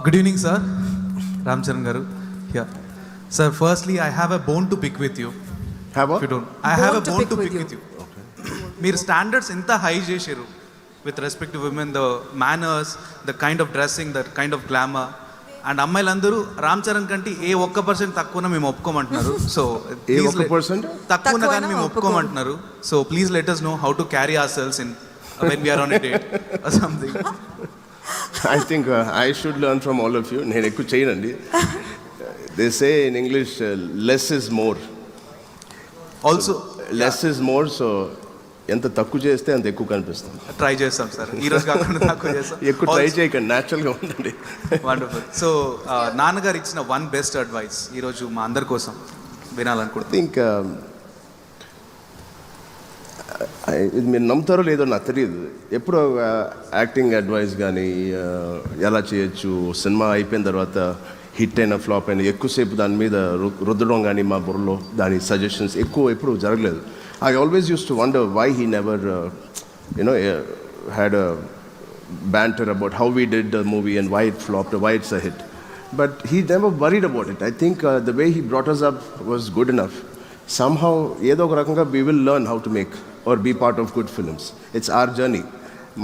Good evening, sir. Ramcharan Garu. Yeah. Sir, firstly, I have a bone to pick with you. Have If you a? don't. I have a bone to pick with you. మీరు standards ఎంత high చేశారు with respect to women, the manners, the kind of dressing, the kind of glamour. And అమ్మాయిలందరూ రామ్ చరణ్ కంటే ఏ 1% తక్కువ మేము ఒప్పుకోమంటున్నారు. So తక్కువ కానీ మేము ఒప్పుకోమంటున్నారు. So please let us know how to carry ourselves in when we are on a date or something. I think I should learn from all of you. నేను ఎక్కువ చేయనండి. They say in English less is more. Also less is more, so ఎంత తక్కువ చేస్తే అంత ఎక్కువ కనిపిస్తుంది. Try చేస్తాం సార్, ఈ రోజు కాకుండా తక్కువ చేస్తాం. ఎక్కువ ట్రై చేయకండి, న్యాచురల్గా ఉండండి. వండర్ఫుల్. సో నాన్నగారు ఇచ్చిన వన్ బెస్ట్ అడ్వైస్ ఈరోజు మా అందరి కోసం వినాలనుకుంటున్నాను. ఇంకా ఇది మీరు నమ్ముతారో లేదో నాకు తెలియదు. ఎప్పుడో యాక్టింగ్ అడ్వైస్ కానీ ఎలా చేయొచ్చు, సినిమా అయిపోయిన తర్వాత హిట్ అయిన ఫ్లాప్ అయిన ఎక్కువసేపు దాని మీద రుద్దడం కానీ మా బుర్రలో దాని సజెషన్స్ ఎప్పుడు జరగలేదు. I always used to wonder why he never had a banter about how we did the movie and why it flopped or why it's a hit. But he never worried about it. I think the way he brought us up was good enough. Somehow, ఏదో ఒక రకంగా we will learn how to make or be part of good films. It's our journey.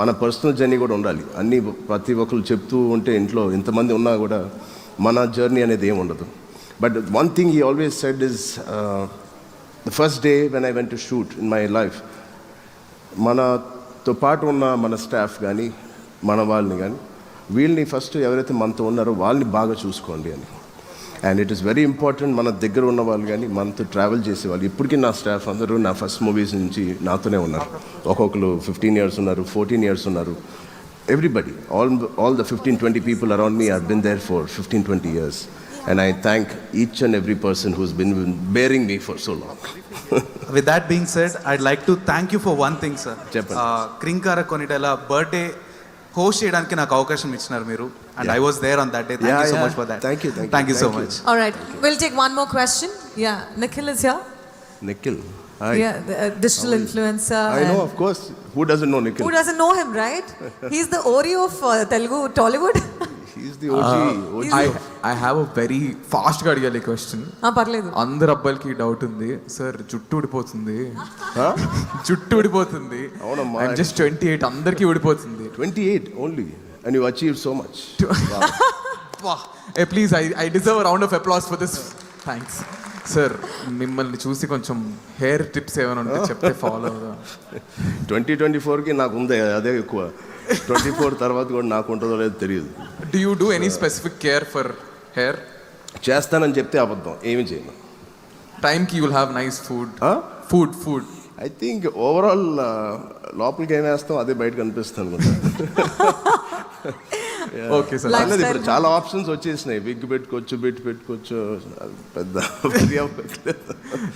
మన personal journey కూడా ఉండాలి. అన్నీ ప్రతి ఒక్కరు చెప్తూ ఉంటే ఇంట్లో ఇంతమంది ఉన్నా కూడా మన జర్నీ అనేది ఏమి ఉండదు. But one thing he always said is the first day when I went to shoot in my life, మనతో పాటు ఉన్న మన స్టాఫ్ కానీ మన వాళ్ళని కానీ వీళ్ళని ఫస్ట్ ఎవరైతే మనతో ఉన్నారో వాళ్ళని బాగా చూసుకోండి అని. And it is very important. మన దగ్గర ఉన్న వాళ్ళు కానీ మనతో ట్రావెల్ చేసేవాళ్ళు ఇప్పటికీ నా స్టాఫ్ అందరూ నా ఫస్ట్ మూవీస్ నుంచి నాతోనే ఉన్నారు. ఒక్కొక్కరు 15 years ఉన్నారు, 14 years ఉన్నారు. Everybody, all the 15-20 people around me have been there for 15-20 years. And I thank each and every person who's been bearing me for so long. With that being said, I'd like to thank you for one thing, sir. Krinkara Konitela birthday host చేయడానికి నాకు అవకాశం ఇచ్చినారు మీరు. And I was there on that day. Thank you so much for that. Thank you so much. All right, we'll take one more question. Yeah, Nikhil is here. Nikhil. Hi. Yeah, the digital influencer. I know, of course. Who doesn't know Nikhil? Who doesn't know him, right? He's the Oreo of Telugu Tollywood. He's the OG. I have a very fast గా అడిగే question. పర్లేదు. అందరు అబ్బాయిలకి doubt ఉంది sir, జుట్టు ఊడిపోతుంది. జుట్టు ఊడిపోతుంది. అవునమ్మా. I'm just 28, అందరికీ ఊడిపోతుంది. 28 only and you achieved so much. Wow. Hey, please, I deserve a round of applause for this. Thanks. Sir మిమ్మల్ని చూసి కొంచెం హెయిర్ టిప్స్ ఏమైనా ఉంటే చెప్తే ఫాలో అవుదా. 2024కి నాకు ఉంది అదే ఎక్కువ. 24 తర్వాత కూడా నాకు ఉంటుందో లేదో తెలియదు. Do you do any specific care for hair? చేస్తానని చెప్తే అబద్ధం, ఏమి చేయను. టైంకి you will have nice food. I think overall లోపలికి ఏం వేస్తాం అదే బయట కనిపిస్తాను అనుకుంటా. Okay sir. ఇప్పుడు చాలా ఆప్షన్స్ వచ్చేసినాయి. విగ్ పెట్టుకోవచ్చు, బిట్ పెట్టుకోవచ్చు, పెద్ద.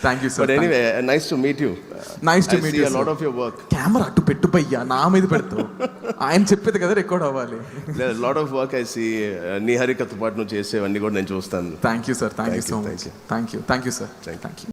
Thank you sir. But anyway nice to meet you. Nice to meet you. Lot of your work. Camera అటు పెట్టు భయ్యా, నా మీద పెడతావు. ఆయన చెప్పేది కదా రికార్డ్ అవ్వాలి. Lot of work I see. నీ హరికతో పాటు నువ్వు చేసేవన్నీ కూడా నేను చూస్తాను. Thank you sir. Thank you so much. Thank you sir. Thank you.